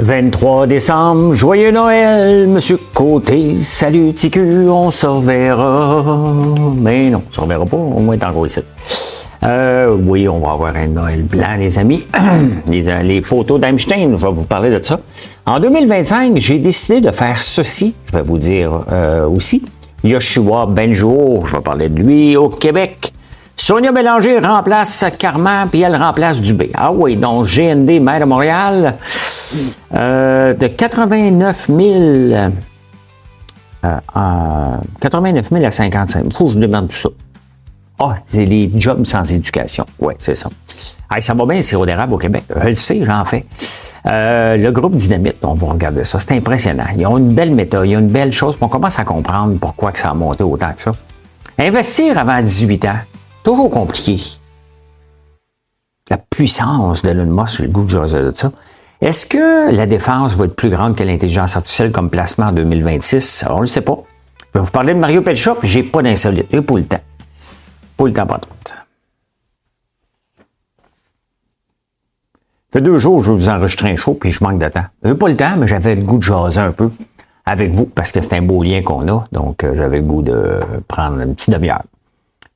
23 décembre, joyeux Noël, Monsieur Côté, salut TQ, on se reverra. Mais non, on se reverra pas, au moins t'en gros ici. Oui, on va avoir un Noël blanc, les amis. Les photos d'Einstein, je vais vous parler de ça. En 2025, j'ai décidé de faire ceci, je vais vous dire aussi. Yoshua Benjour, je vais parler de lui au Québec. Sonia Bélanger remplace Carman, puis elle remplace Dubé. Ah oui, donc GND, maire de Montréal, de 89 000 à 55 000. Faut que je demande tout ça. Ah, c'est les jobs sans éducation. Oui, c'est ça. Hey, ça va bien, le sirop d'érable au Québec. Je le sais, j'en fais. Le groupe Dynamite, on va regarder ça. C'est impressionnant. Ils ont une belle méthode, il y a une belle chose. On commence à comprendre pourquoi que ça a monté autant que ça. Investir avant 18 ans, toujours compliqué. La puissance de Elon Musk, j'ai le goût de jaser de ça. Est-ce que la défense va être plus grande que l'intelligence artificielle comme placement en 2026? On ne le sait pas. Je vais vous parler de Mario Pelcha, puis j'ai pas d'insolite. J'ai pas le temps. Pas le temps, pas trop. Ça fait 2 jours que je vais vous enregistrer un show, puis je manque de temps. J'ai pas le temps, mais j'avais le goût de jaser un peu avec vous, parce que c'est un beau lien qu'on a. Donc, j'avais le goût de prendre une petite demi-heure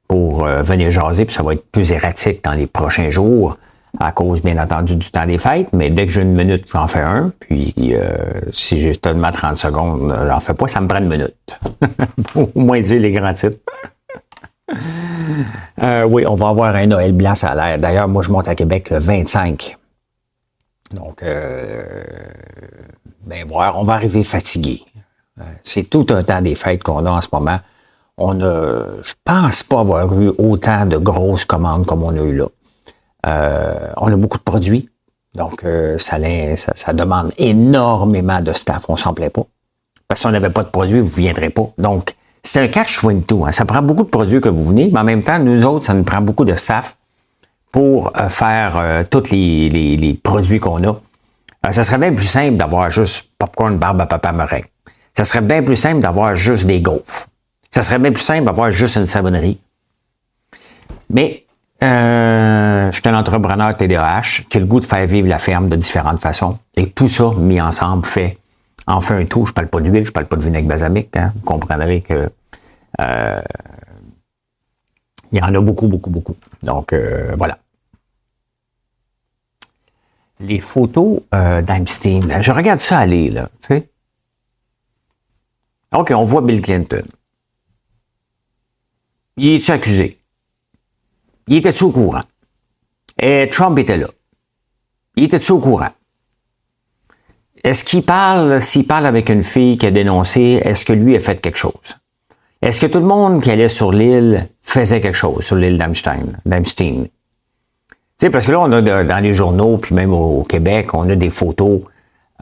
pour venir jaser, puis ça va être plus erratique dans les prochains jours, à cause, bien entendu, du temps des fêtes, mais dès que j'ai une minute, j'en fais un, puis si j'ai seulement 30 secondes, j'en fais pas, ça me prend une minute. Pour au moins dire les grands titres. Oui, on va avoir un Noël blanc, ça a l'air. D'ailleurs, moi, je monte à Québec le 25. Donc, ben voir, on va arriver fatigué. C'est tout un temps des fêtes qu'on a en ce moment. Je pense pas avoir eu autant de grosses commandes comme on a eu là. On a beaucoup de produits, donc ça demande énormément de staff, on s'en plaît pas. Parce que si on n'avait pas de produits, vous ne viendrez pas. Donc, c'est un catch-22. Hein. Ça prend beaucoup de produits que vous venez, mais en même temps, nous autres, ça nous prend beaucoup de staff pour faire tous les produits qu'on a. Ça serait bien plus simple d'avoir juste popcorn, barbe à papa meringue. Ça serait bien plus simple d'avoir juste des gaufres. Ça serait bien plus simple d'avoir juste une savonnerie. Mais je suis un entrepreneur TDAH qui a le goût de faire vivre la ferme de différentes façons. Et tout ça, mis ensemble, fait enfin un tout. Je ne parle pas d'huile, je ne parle pas de vinaigre balsamique. Hein. Vous comprendrez que il y en a beaucoup, beaucoup, beaucoup. Donc, voilà. Les photos d'Einstein. Je regarde ça aller, là. Tu sais. OK, on voit Bill Clinton. Il est-tu accusé? Il était-tu au courant? Et Trump était là. Il était-tu au courant? Est-ce qu'il parle, s'il parle avec une fille qui a dénoncé, est-ce que lui a fait quelque chose? Est-ce que tout le monde qui allait sur l'île faisait quelque chose, sur l'île d'Einstein? Tu sais, parce que là, on a dans les journaux, puis même au Québec, on a des photos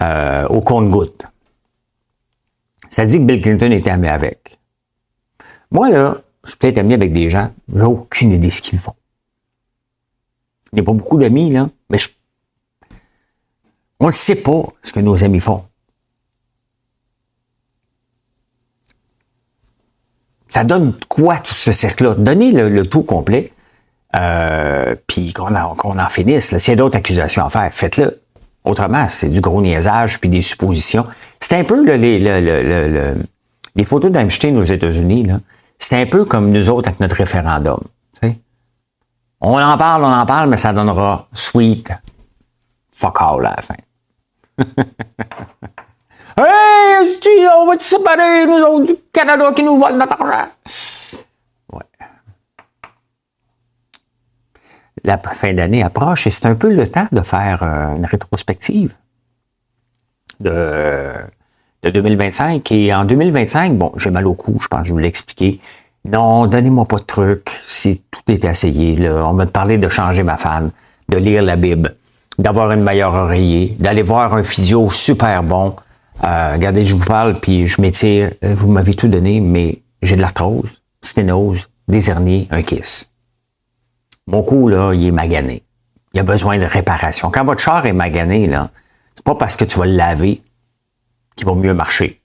au compte-gouttes. Ça dit que Bill Clinton était ami avec. Moi, là, je suis peut-être ami avec des gens, j'ai aucune idée de ce qu'ils font. Il n'y a pas beaucoup d'amis, là, mais on ne sait pas ce que nos amis font. Ça donne quoi, tout ce cercle-là? Donnez le tout complet, puis qu'on en finisse. Là. S'il y a d'autres accusations à faire, faites-le. Autrement, c'est du gros niaisage puis des suppositions. C'est un peu là, les photos d'Einstein aux États-Unis, là. C'est un peu comme nous autres avec notre référendum. Tu sais? On en parle, mais ça donnera sweet fuck all à la fin. Hey, on va te séparer, nous autres, du Canada qui nous vole notre argent. Ouais. La fin d'année approche et c'est un peu le temps de faire une rétrospective de 2025. Et en 2025, bon, j'ai mal au cou, je pense que je vous l'ai expliqué. Non, donnez-moi pas de trucs si tout est essayé. Là. On m'a parlé de changer ma fan, de lire la Bible, d'avoir une meilleure oreiller, d'aller voir un physio super bon. Regardez, je vous parle, puis je m'étire. Vous m'avez tout donné, mais j'ai de l'arthrose, sténose, des hernies, un kiss. Mon cou, là, il est magané. Il a besoin de réparation. Quand votre char est magané, là, c'est pas parce que tu vas le laver qu'il va mieux marcher.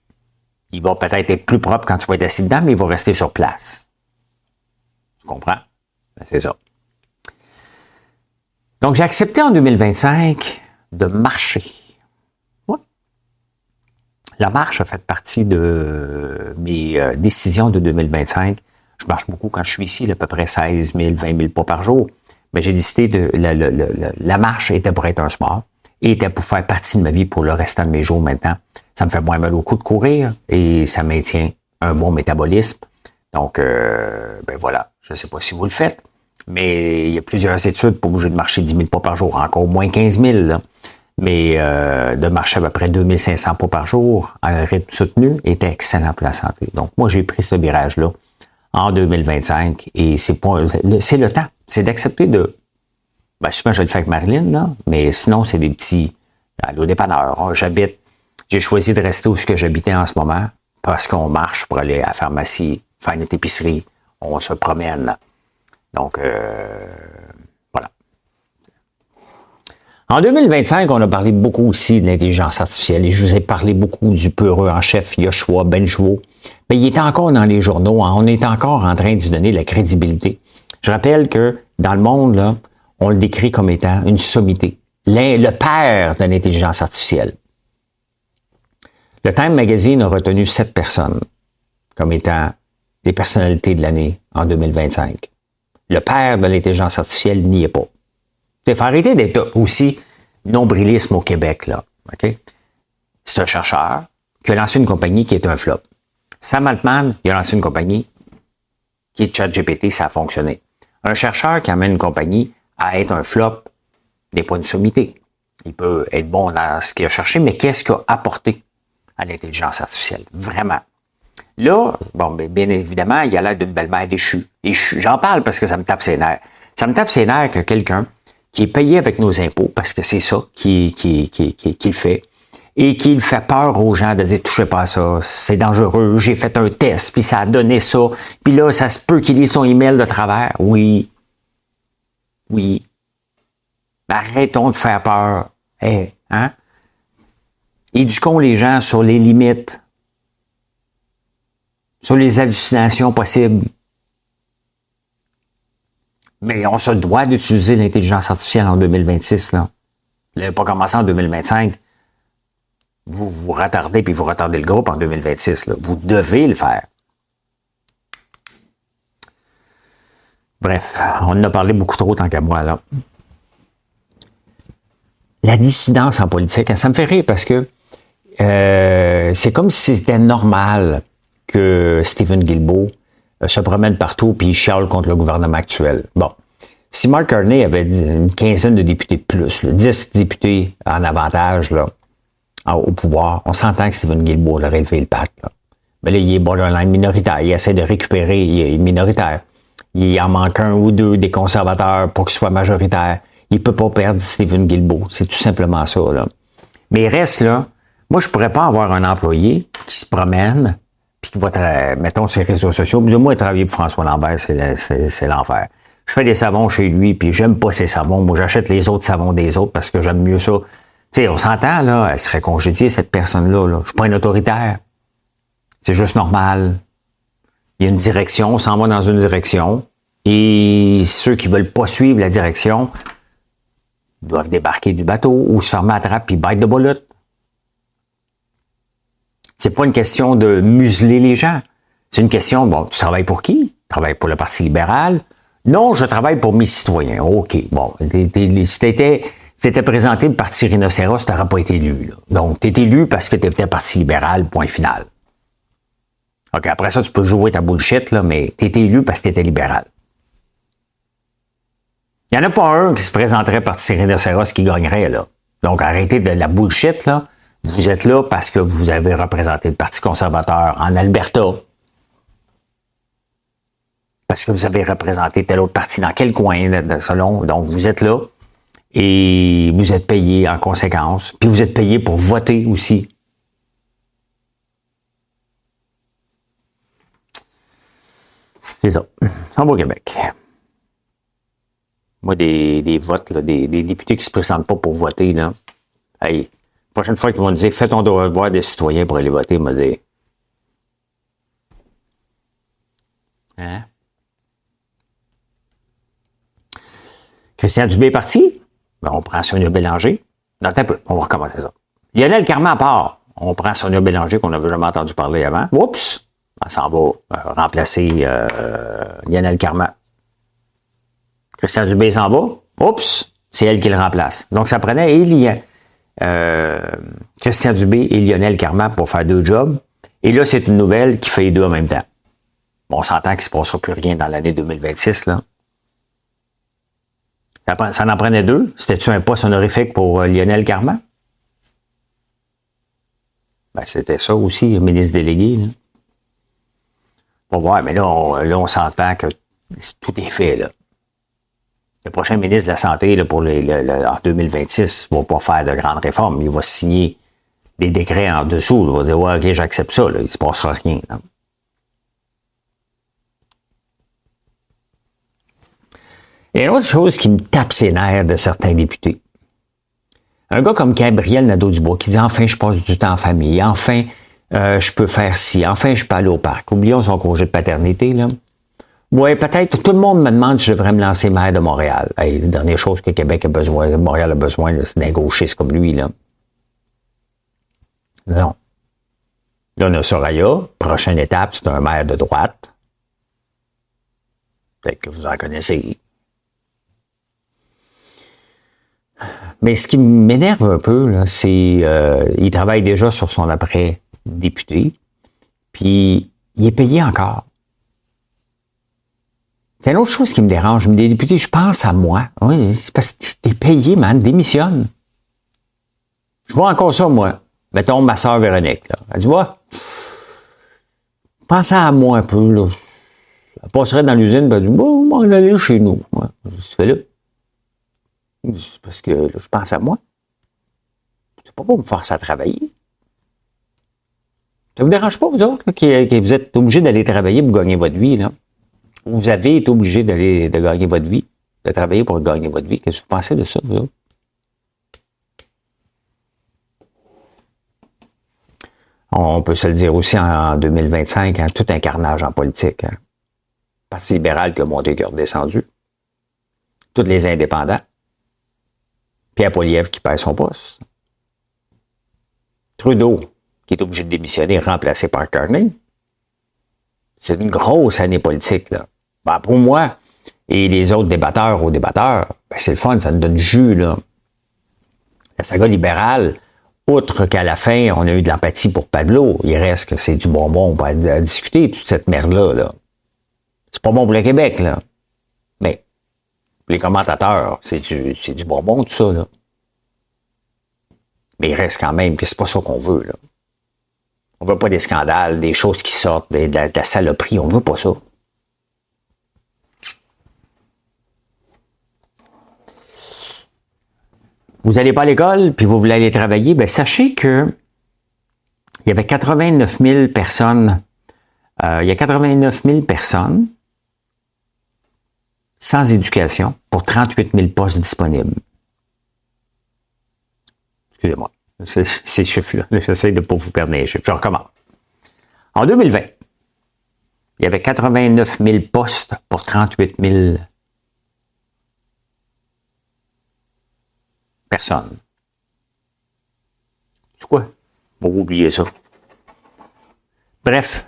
Il va peut-être être plus propre quand tu vas être assis dedans, mais il va rester sur place. Tu comprends? Ben, c'est ça. Donc, j'ai accepté en 2025 de marcher. Ouais, La marche a fait partie de mes décisions de 2025. Je marche beaucoup quand je suis ici, à peu près 16 000, 20 000 pas par jour. Mais j'ai décidé de... La marche était pour être un sport et était pour faire partie de ma vie pour le restant de mes jours maintenant. Ça me fait moins mal au cou de courir et ça maintient un bon métabolisme. Donc, ben voilà, je ne sais pas si vous le faites, mais il y a plusieurs études pour bouger de marcher 10 000 pas par jour, encore moins 15 000, là. Mais de marcher à peu près 2500 pas par jour à un rythme soutenu était excellent pour la santé. Donc, moi, j'ai pris ce virage-là en 2025 et c'est le temps. C'est d'accepter de... Ben, souvent, je le fais avec Marilyn, là, mais sinon, c'est des petits... Aller au dépanneur, j'ai choisi de rester où j'habitais en ce moment parce qu'on marche pour aller à la pharmacie, faire notre épicerie, on se promène. Donc, voilà. En 2025, on a parlé beaucoup aussi de l'intelligence artificielle et je vous ai parlé beaucoup du peureux en chef Yoshua Bengio. Mais il est encore dans les journaux, hein, on est encore en train de lui donner la crédibilité. Je rappelle que dans le monde, là, on le décrit comme étant une sommité, le père de l'intelligence artificielle. Le Time Magazine a retenu 7 personnes comme étant les personnalités de l'année en 2025. Le père de l'intelligence artificielle n'y est pas. Il faut arrêter d'être aussi nombrilisme au Québec, là. Okay? C'est un chercheur qui a lancé une compagnie qui est un flop. Sam Altman, il a lancé une compagnie qui est ChatGPT, ça a fonctionné. Un chercheur qui amène une compagnie à être un flop n'est pas une sommité. Il peut être bon dans ce qu'il a cherché, mais qu'est-ce qu'il a apporté à l'intelligence artificielle? Vraiment. Là, bon, bien évidemment, il a l'air d'une belle-mère déchue. J'en parle parce que ça me tape ses nerfs. Ça me tape ses nerfs que quelqu'un qui est payé avec nos impôts, parce que c'est ça qu'il fait, et qu'il fait peur aux gens de dire « touchez pas à ça, c'est dangereux, j'ai fait un test, puis ça a donné ça, puis là, ça se peut qu'il lise ton email de travers. » Oui. Oui. Arrêtons de faire peur. Hey, hein? Éduquons les gens sur les limites, sur les hallucinations possibles. Mais on se doit d'utiliser l'intelligence artificielle en 2026. Là. Vous n'avez pas commencé en 2025. Vous vous retardez, puis vous retardez le groupe en 2026. Là. Vous devez le faire. Bref, on en a parlé beaucoup trop tant qu'à moi, là. La dissidence en politique, ça me fait rire parce que c'est comme si c'était normal que Stephen Guilbeault se promène partout puis il chiale contre le gouvernement actuel. Bon, si Mark Carney avait une quinzaine de députés de plus, là, 10 députés en avantage là, au pouvoir, on s'entend que Stephen Guilbeault aurait levé le pat. Là. Mais là, il est borderline minoritaire. Il essaie de récupérer, il est minoritaire. Il en manque un ou deux des conservateurs pour qu'il soit majoritaire. Il peut pas perdre Stephen Guilbeault. C'est tout simplement ça, là. Mais il reste, là, moi, je pourrais pas avoir un employé qui se promène puis qui va, mettons, sur les réseaux sociaux. Moi, travailler pour François Lambert, c'est l'enfer. Je fais des savons chez lui, puis j'aime pas ses savons. Moi, j'achète les autres savons des autres parce que j'aime mieux ça. Tu sais, on s'entend, là, elle serait congédiée, cette personne-là, là. Je suis pas un autoritaire. C'est juste normal. Il y a une direction, on s'en va dans une direction, et ceux qui veulent pas suivre la direction doivent débarquer du bateau ou se fermer à la trappe puis bite de bullet. C'est pas une question de museler les gens. C'est une question, bon, tu travailles pour qui? Tu travailles pour le Parti libéral? Non, je travaille pour mes citoyens. OK, bon, si t'étais présenté le Parti Rhinocéros, tu n'aurais pas été élu. Là. Donc, tu es élu parce que tu étais Parti libéral, point final. OK, après ça, tu peux jouer ta bullshit, là, mais tu étais élu parce que tu étais libéral. Il n'y en a pas un qui se présenterait Parti Rhinocéros qui gagnerait, là. Donc, arrêtez de la bullshit, là. Vous êtes là parce que vous avez représenté le Parti conservateur en Alberta. Parce que vous avez représenté tel autre parti dans quel coin, selon. Donc, vous êtes là et vous êtes payé en conséquence. Puis, vous êtes payé pour voter aussi. C'est ça. On va au Québec. Moi, des votes, là, des députés qui ne se présentent pas pour voter, là. Hey, la prochaine fois qu'ils vont nous dire, fais ton devoir des citoyens pour aller voter, me dire. Hein? Christian Dubé est parti. Ben, on prend Sonia Bélanger. Dans un peu, on va recommencer ça. Lionel Carman part. On prend Sonia Bélanger, qu'on n'avait jamais entendu parler avant. Oups! Elle s'en va remplacer Lionel Carman. Christian Dubé s'en va. Oups! C'est elle qui le remplace. Donc, ça prenait Christian Dubé et Lionel Carman pour faire 2 jobs. Et là, c'est une nouvelle qui fait les 2 en même temps. Bon, on s'entend qu'il ne se passera plus rien dans l'année 2026, là. Ça en prenait 2. C'était-tu un poste honorifique pour Lionel Carman? Ben, c'était ça aussi, le ministre délégué, là. Pour voir, mais là, on s'entend que tout est fait, là. Le prochain ministre de la Santé, là, pour en 2026, ne va pas faire de grandes réformes. Il va signer des décrets en dessous. Il va dire, ouais, OK, j'accepte ça, là. Il ne se passera rien, là. Il y a une autre chose qui me tape ses nerfs de certains députés. Un gars comme Gabriel Nadeau-Dubois qui dit « Enfin, je passe du temps en famille. Enfin, je peux faire ci. Enfin, je peux aller au parc. » Oublions son congé de paternité, là. Ouais, peut-être. Tout le monde me demande si je devrais me lancer maire de Montréal. Hey, la dernière chose que Québec a besoin, Montréal a besoin, là, c'est d'un gauchiste comme lui, là. Non. Là, on a Soraya. Prochaine étape, c'est un maire de droite. Peut-être que vous en connaissez. Mais ce qui m'énerve un peu, là, c'est il travaille déjà sur son après-député, puis il est payé encore. C'est une autre chose qui me dérange. Des députés, je pense à moi. Oui, c'est parce que t'es payé, man, démissionne. Je vois encore ça, moi. Mettons ma sœur Véronique, là. Elle dit, ouais, pense à moi un peu, là. Elle passerait dans l'usine, ben elle dit, bon, on va aller chez nous. Ouais, qu'est-ce que tu fais là? C'est parce que là, je pense à moi. C'est pas pour me forcer à travailler. Ça vous dérange pas, vous autres, là, que vous êtes obligés d'aller travailler pour gagner votre vie, là? Vous avez été obligé de gagner votre vie, de travailler pour gagner votre vie. Qu'est-ce que vous pensez de ça, vous autres? On peut se le dire aussi en 2025, hein, tout un carnage en politique. Hein. Parti libéral qui a monté, qui a redescendu. Tous les indépendants. Pierre Poilievre qui perd son poste. Trudeau qui est obligé de démissionner, remplacé par Carney. C'est une grosse année politique, là. Ben, pour moi, et les autres débatteurs, ben, c'est le fun, ça nous donne du jus, là. La saga libérale, outre qu'à la fin, on a eu de l'empathie pour Pablo, il reste que c'est du bonbon, on va discuter toute cette merde-là, là. C'est pas bon pour le Québec, là. Mais, les commentateurs, c'est du bonbon, tout ça, là. Mais il reste quand même que c'est pas ça qu'on veut, là. On veut pas des scandales, des choses qui sortent, de la saloperie, on veut pas ça. Vous n'allez pas à l'école, puis vous voulez aller travailler, ben sachez que il y avait 89 000 personnes, il y a 89 000 personnes sans éducation pour 38 000 postes disponibles. Excusez-moi, ces chiffres-là, j'essaie de ne pas vous perdre les chiffres. Je recommence. En 2020, il y avait 89 000 postes pour 38 000 personnes. C'est quoi? Vous oubliez ça. Bref,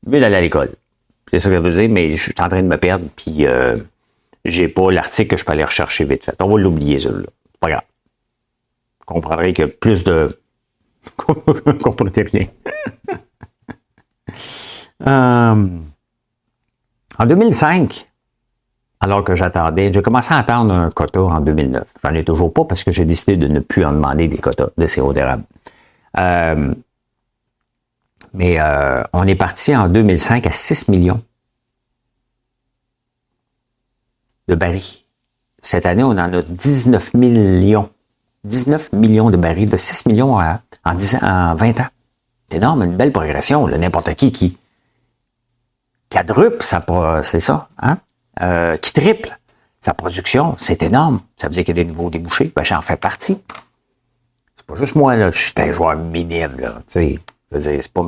je vais aller à l'école. C'est ça que je veux dire, mais je suis en train de me perdre, puis j'ai pas l'article que je peux aller rechercher vite fait. On va l'oublier, ça, là. C'est pas grave. Vous comprendrez que plus de... Vous comprenez rien. En 2005, alors que j'attendais, j'ai commencé à attendre un quota en 2009. J'en ai toujours pas parce que j'ai décidé de ne plus en demander des quotas de sirop d'érable. Mais on est parti en 2005 à 6 millions de barils. Cette année, on en a 19 millions. 19 millions de barils, de 6 millions en 20 ans. C'est énorme, une belle progression. Là, n'importe qui quadruple, c'est ça, hein? Qui triple sa production, c'est énorme. Ça veut dire qu'il y a des nouveaux débouchés. Ben, j'en fais partie. C'est pas juste moi, là. Je suis un joueur minime, là. Tu sais, je veux dire, c'est pas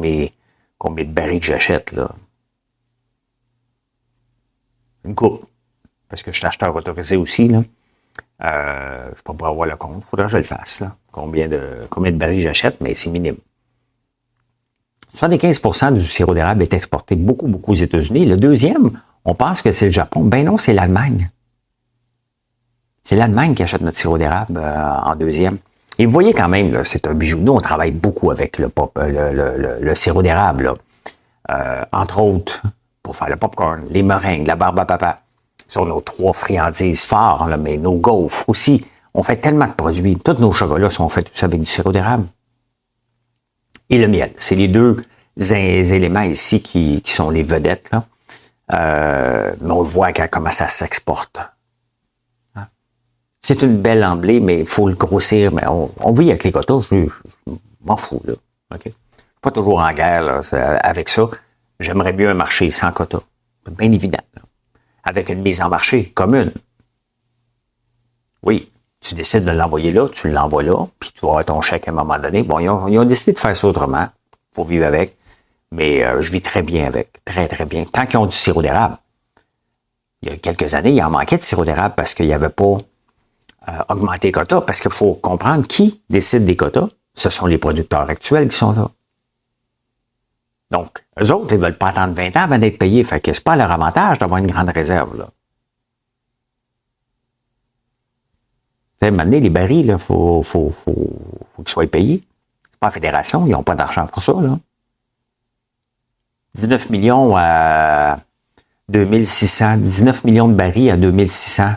combien de barils que j'achète, là. Une coupe. Parce que je suis acheteur autorisé aussi, là. Je peux pas avoir le compte. Faudrait que je le fasse, là. Combien de barils j'achète, mais c'est minime. 75% du sirop d'érable est exporté beaucoup aux États-Unis. Le deuxième, on pense que c'est le Japon. Ben non, c'est l'Allemagne. C'est l'Allemagne qui achète notre sirop d'érable en deuxième. Et vous voyez quand même, là, c'est un bijou. Nous, on travaille beaucoup avec le sirop d'érable. Entre autres, pour faire le popcorn, les meringues, la barbe à papa. Ce sont nos 3 friandises forts, là, mais nos gaufres aussi. On fait tellement de produits. Tous nos chocolats sont faits tous avec du sirop d'érable. Et le miel. C'est les deux éléments ici qui sont les vedettes, là. Mais on le voit comment ça s'exporte. Hein? C'est une belle emblée, mais il faut le grossir. Mais on vit avec les quotas, je m'en fous, là. Okay? Pas toujours en guerre là, avec ça. J'aimerais mieux un marché sans quotas. C'est bien évident. Là. Avec une mise en marché commune. Oui, tu décides de l'envoyer là, tu l'envoies là, puis tu vas avoir ton chèque à un moment donné. Bon, ils ont décidé de faire ça autrement. Il faut vivre avec. Mais je vis très bien avec. Très, très bien. Tant qu'ils ont du sirop d'érable. Il y a quelques années, il en manquait de sirop d'érable parce qu'il n'y avait pas augmenté les quotas. Parce qu'il faut comprendre qui décide des quotas. Ce sont les producteurs actuels qui sont là. Donc, eux autres, ils veulent pas attendre 20 ans avant d'être payés. Fait que c'est pas leur avantage d'avoir une grande réserve, là. Vous savez, maintenant, les barils, là, faut qu'ils soient payés. C'est pas la fédération, ils n'ont pas d'argent pour ça, là. 19 millions à 2600, 19 millions de barils à 2600.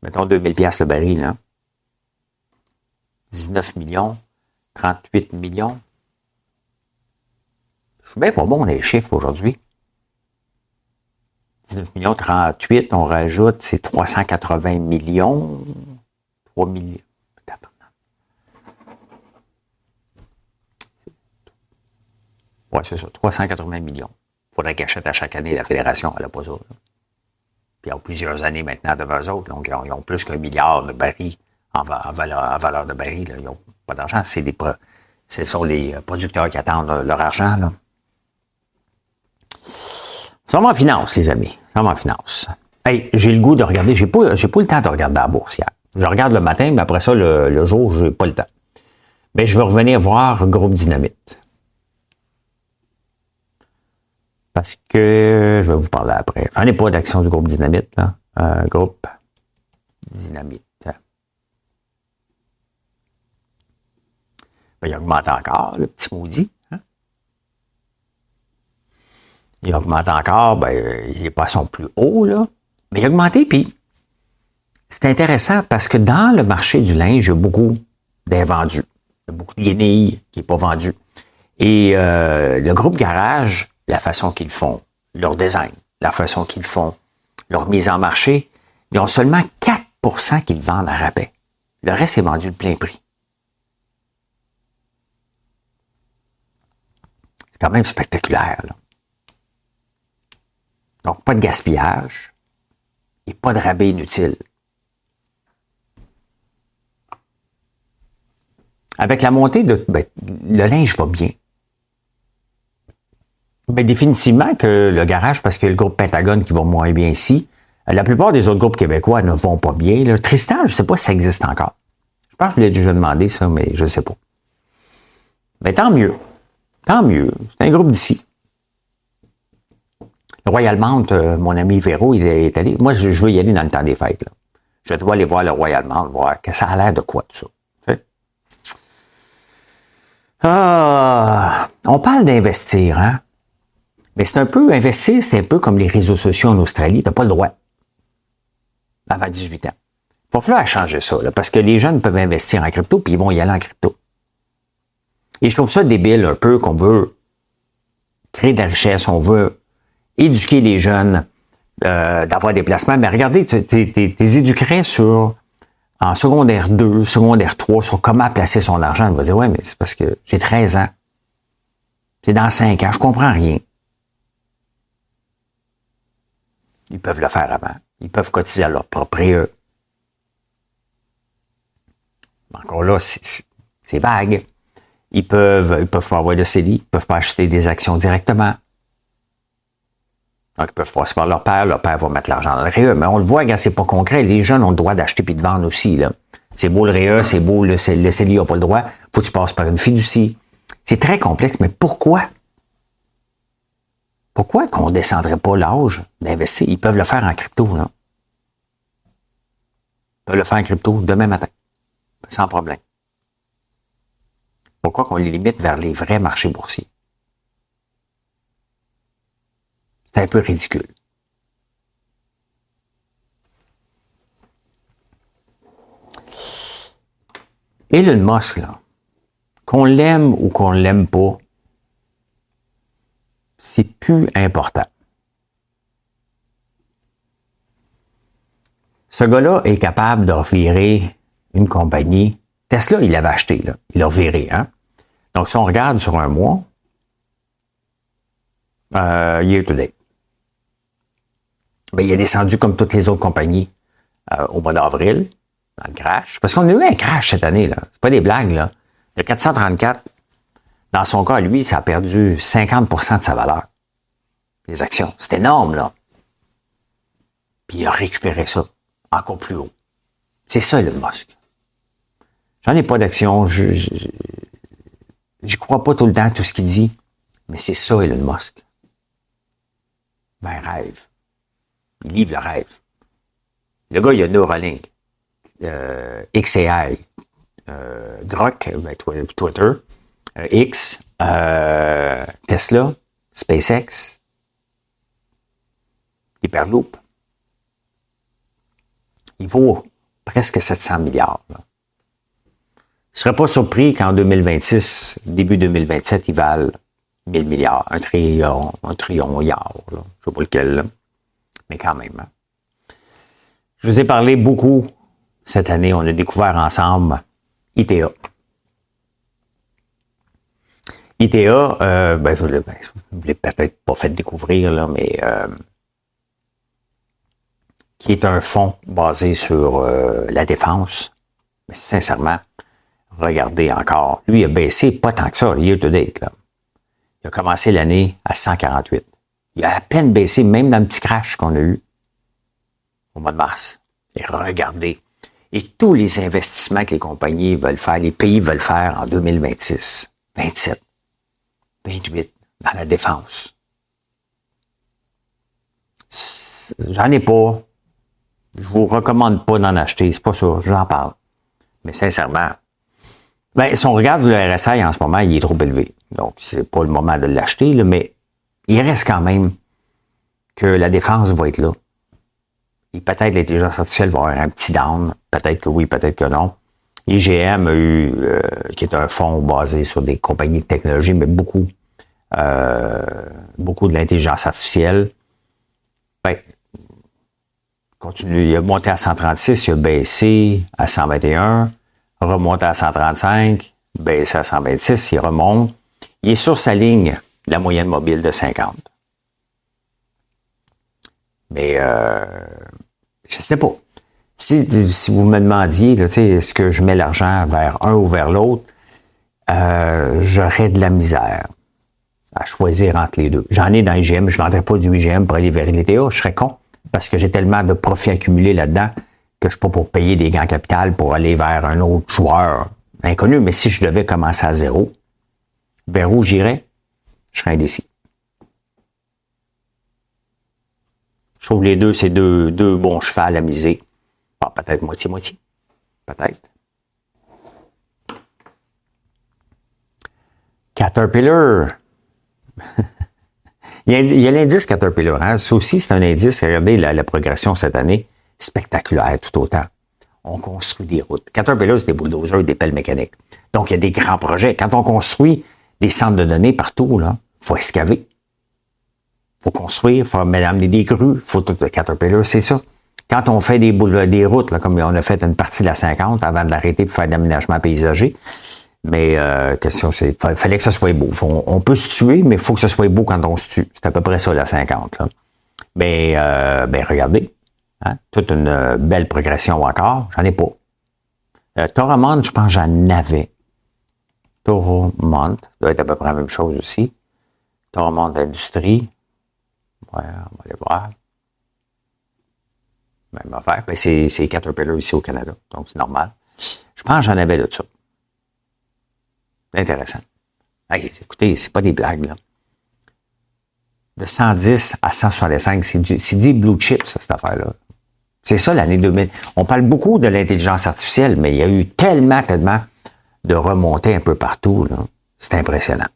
Mettons 2000 piastres le baril, là. 19 millions, 38 millions. Je suis bien pas bon dans les chiffres aujourd'hui. 19 millions, 38, on rajoute, c'est 380 millions. 3 millions. Oui, c'est ça, 380 millions. Il faudrait qu'ils achètent à chaque année, la fédération, elle n'a pas ça. Là. Puis ils ont plusieurs années maintenant devant eux autres, donc ils ont plus qu'1 milliard de barils en valeur de barils. Là. Ils n'ont pas d'argent, ce sont les producteurs qui attendent leur argent. Là. Ça va en finance, les amis. Ça va en finance. Hey, j'ai le goût de regarder. J'ai pas le temps de regarder la bourse hier. Je regarde le matin, mais après ça, le jour, j'ai pas le temps. Mais je vais revenir voir Groupe Dynamite. Parce que je vais vous parler après. J'en ai pas d'action du Groupe Dynamite, là. Groupe Dynamite. Ben, il augmente encore, le petit maudit. Hein? Il augmente encore, ben, il n'est pas à son plus haut, là. Mais il a augmenté, puis c'est intéressant parce que dans le marché du linge, il y a beaucoup d'invendus. Il y a beaucoup de guenilles qui n'est pas vendu. Et le groupe Garage, la façon qu'ils font, leur design, la façon qu'ils font, leur mise en marché, ils ont seulement 4% qu'ils vendent à rabais. Le reste est vendu de plein prix. C'est quand même spectaculaire, là. Donc, pas de gaspillage et pas de rabais inutile. Avec la montée de... Ben, le linge va bien. Mais définitivement que le Garage, parce que le groupe Pentagone qui va moins bien ici, la plupart des autres groupes québécois ne vont pas bien. Là. Tristan, je ne sais pas si ça existe encore. Je pense que je l'ai déjà demandé, ça, mais je ne sais pas. Mais tant mieux. Tant mieux. C'est un groupe d'ici. Le Royal Mount, mon ami Véro, il est allé. Moi, je veux y aller dans le temps des fêtes. Là. Je dois aller voir le Royal Mount, voir que ça a l'air de quoi, tout ça. On parle d'investir, hein? Mais c'est un peu, investir, c'est un peu comme les réseaux sociaux en Australie. Tu n'as pas le droit. Avant 18 ans. Il va falloir changer ça, là, parce que les jeunes peuvent investir en crypto, puis ils vont y aller en crypto. Et je trouve ça débile un peu qu'on veut créer de la richesse, on veut éduquer les jeunes, d'avoir des placements. Mais regardez, tu éduquerais en secondaire 2, secondaire 3, sur comment placer son argent. On va dire, ouais, mais c'est parce que j'ai 13 ans. C'est dans 5 ans, je comprends rien. Ils peuvent le faire avant. Ils peuvent cotiser à leur propre PE. Encore là, c'est vague. Ils peuvent pas avoir de CELI, ils peuvent pas acheter des actions directement. Donc, ils peuvent passer par leur père va mettre l'argent dans le REE. Mais on le voit, quand c'est pas concret, les jeunes ont le droit d'acheter puis de vendre aussi, là. C'est beau le REE, c'est beau le CELI n'a pas le droit. Faut que tu passes par une fiducie. C'est très complexe, mais pourquoi? Pourquoi qu'on ne descendrait pas l'âge d'investir? Ils peuvent le faire en crypto, là. Ils peuvent le faire en crypto demain matin, sans problème. Pourquoi qu'on les limite vers les vrais marchés boursiers? C'est un peu ridicule. Elon Musk, là, qu'on l'aime ou qu'on ne l'aime pas, c'est plus important. Ce gars-là est capable de revirer une compagnie. Tesla, il l'avait acheté, là. Il l'a reviré, hein? Donc, si on regarde sur un mois, year to date, ben, il est descendu comme toutes les autres compagnies au mois d'avril, dans le crash. Parce qu'on a eu un crash cette année, là. C'est pas des blagues, là. Le 434, dans son cas, lui, ça a perdu 50% de sa valeur. Les actions. C'est énorme, là. Puis il a récupéré ça encore plus haut. C'est ça, Elon Musk. J'en ai pas d'actions. J'y crois pas tout le temps à tout ce qu'il dit. Mais c'est ça, Elon Musk. Ben, rêve. Il livre le rêve. Le gars, il a Neuralink, XAI, Grok, Twitter, X, Tesla, SpaceX, Hyperloop. Il vaut presque 700 milliards. Là. Je ne serais pas surpris qu'en 2026, début 2027, il valent 1000 milliards, un trillion milliard, là. Je ne sais pas lequel, là. Mais quand même. Hein. Je vous ai parlé beaucoup cette année. On a découvert ensemble ITA. ITA, je vous l'ai peut-être pas fait découvrir, là, mais qui est un fonds basé sur la défense. Mais sincèrement, regardez encore. Lui, il a baissé pas tant que ça, year to date. Là. Il a commencé l'année à 148. Il a à peine baissé, même dans le petit crash qu'on a eu au mois de mars. Et regardez. Et tous les investissements que les compagnies veulent faire, les pays veulent faire en 2026, 27, 28, dans la défense. J'en ai pas. Je vous recommande pas d'en acheter. C'est pas ça. J'en parle. Mais sincèrement, si on regarde le RSI en ce moment, il est trop élevé. Donc, c'est pas le moment de l'acheter, là, mais il reste quand même que la défense va être là. Et peut-être l'intelligence artificielle va avoir un petit down. Peut-être que oui, peut-être que non. IGM a eu, qui est un fonds basé sur des compagnies de technologie, mais beaucoup de l'intelligence artificielle. Continue. Il a monté à 136, il a baissé à 121, remonté à 135, baissé à 126, il remonte. Il est sur sa ligne, la moyenne mobile de 50. Mais je sais pas. Si vous me demandiez, là, est-ce que je mets l'argent vers un ou vers l'autre, j'aurais de la misère à choisir entre les deux. J'en ai dans IGM, je ne vendrais pas du IGM pour aller vers l'ITA, je serais con, parce que j'ai tellement de profits accumulés là-dedans que je ne suis pas pour payer des gains en capital pour aller vers un autre joueur inconnu. Mais si je devais commencer à zéro, vers où j'irais? Je serais indécis. Je trouve les deux, c'est deux bons chevals à miser. Bon, peut-être moitié-moitié. Peut-être. Caterpillar. il y a l'indice Caterpillar. Hein? Ça aussi, c'est un indice. Regardez la progression cette année. Spectaculaire tout autant. On construit des routes. Caterpillar, c'est des bulldozers, des pelles mécaniques. Donc, il y a des grands projets. Quand on construit des centres de données partout, là, faut excaver. Faut construire, faut amener des grues, faut tout le Caterpillar, c'est ça. Quand on fait des routes, là, comme on a fait une partie de la 50 avant de l'arrêter pour faire d'aménagement paysager, mais question, c'est fallait que ça soit beau. On peut se tuer, mais il faut que ce soit beau quand on se tue. C'est à peu près ça, la 50. Là. Mais regardez, hein, toute une belle progression encore. J'en ai pas. Toromont, je pense que j'en avais. Toromont, ça doit être à peu près la même chose aussi. Toromont d'industrie. Ouais, on va aller voir. Même affaire. Ben, c'est Caterpillar ici au Canada. Donc, c'est normal. Je pense que j'en avais de ça. Intéressant. Hey, écoutez, c'est pas des blagues, là. De 110 à 165, c'est du blue chip, ça, cette affaire-là. C'est ça, l'année 2000. On parle beaucoup de l'intelligence artificielle, mais il y a eu tellement de remontées un peu partout, là. C'est impressionnant.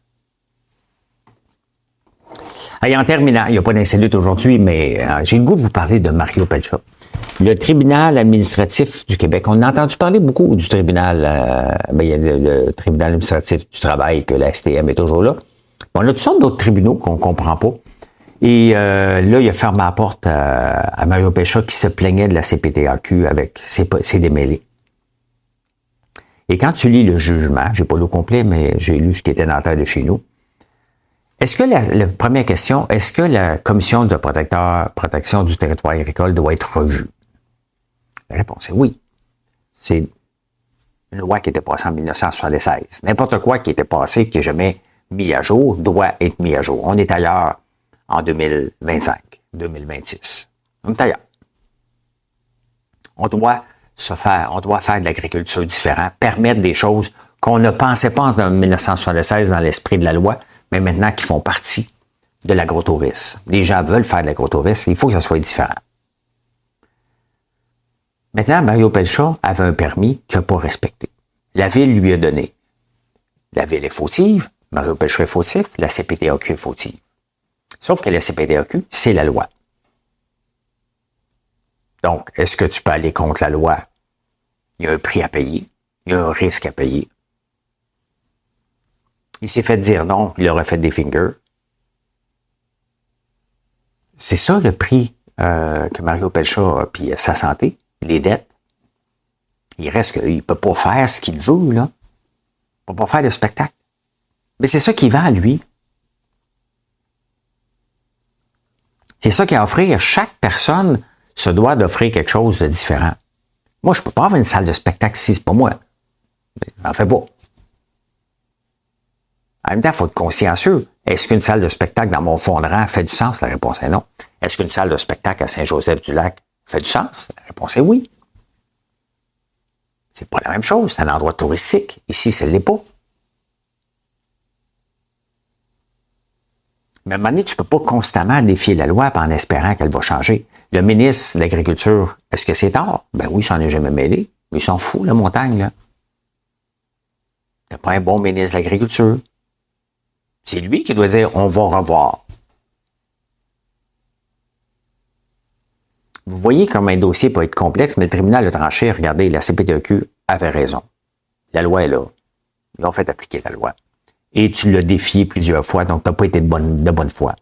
Et en terminant, il n'y a pas d'insolite aujourd'hui, mais j'ai le goût de vous parler de Mario Pelcha. Le tribunal administratif du Québec. On a entendu parler beaucoup du tribunal, il y a le tribunal administratif du travail, que la STM est toujours là. On a toutes sortes d'autres tribunaux qu'on ne comprend pas. Et là, il a fermé la porte à Mario Pelcha qui se plaignait de la CPTAQ avec ses démêlés. Et quand tu lis le jugement, j'ai pas lu au complet, mais j'ai lu ce qui était dans la tête de chez nous. Est-ce que la première question, est-ce que la commission de protection du territoire agricole doit être revue? La réponse est oui. C'est une loi qui était passée en 1976. N'importe quoi qui était passé, qui n'est jamais mis à jour, doit être mis à jour. On est ailleurs en 2025, 2026. On est ailleurs. On doit faire de l'agriculture différente, permettre des choses qu'on ne pensait pas en 1976 dans l'esprit de la loi, mais maintenant qui font partie de l'agrotourisme. Les gens veulent faire de l'agrotourisme, il faut que ça soit différent. Maintenant, Mario Pelcha avait un permis qu'il n'a pas respecté. La Ville lui a donné. La Ville est fautive, Mario Pelcha est fautif, la CPTAQ est fautive. Sauf que la CPTAQ, c'est la loi. Donc, est-ce que tu peux aller contre la loi? Il y a un prix à payer, il y a un risque à payer. Il s'est fait dire non, il aurait fait des fingers. C'est ça le prix que Mario Pelcha a, puis sa santé, les dettes. Il reste qu'il ne peut pas faire ce qu'il veut, là. Il ne peut pas faire de spectacle. Mais c'est ça qu'il vend à lui. C'est ça qu'il a à offrir. Chaque personne se doit d'offrir quelque chose de différent. Moi, je ne peux pas avoir une salle de spectacle si c'est pas moi. J'en fais pas. En même temps, il faut être consciencieux. Est-ce qu'une salle de spectacle dans mon fond de rang fait du sens? La réponse est non. Est-ce qu'une salle de spectacle à Saint-Joseph-du-Lac fait du sens? La réponse est oui. C'est pas la même chose. C'est un endroit touristique. Ici, ça ne l'est pas. Mais à un moment donné, tu ne peux pas constamment défier la loi en espérant qu'elle va changer. Le ministre de l'Agriculture, est-ce que c'est tard? Ben oui, j'en ai jamais mêlé. Mais il s'en fout, la montagne, là. Il n'y a pas un bon ministre de l'Agriculture. C'est lui qui doit dire, on va revoir. Vous voyez comme un dossier peut être complexe, mais le tribunal a tranché. Regardez, la CPTAQ avait raison. La loi est là. Ils ont fait appliquer la loi. Et tu l'as défié plusieurs fois, donc tu n'as pas été de bonne foi.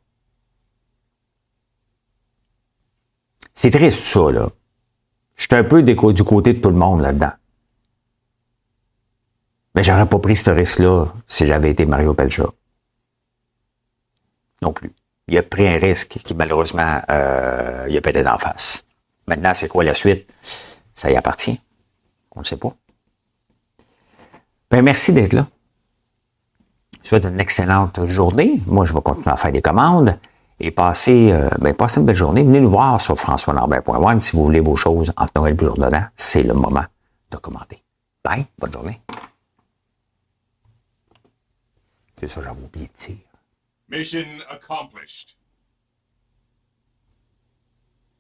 C'est triste, ça, là. Je suis un peu du côté de tout le monde là-dedans. Mais j'aurais pas pris ce risque-là si j'avais été Mario Pelcha. Non plus. Il a pris un risque qui, malheureusement, il a pété d'en face. Maintenant, c'est quoi la suite? Ça y appartient. On ne sait pas. Ben, merci d'être là. Je vous souhaite une excellente journée. Moi, je vais continuer à faire des commandes et passer une belle journée. Venez nous voir sur françoislambert.one si vous voulez vos choses entre Noël et le jour de l'an. C'est le moment de commander. Bye, bonne journée. C'est ça, j'avais oublié de dire. Mission accomplished.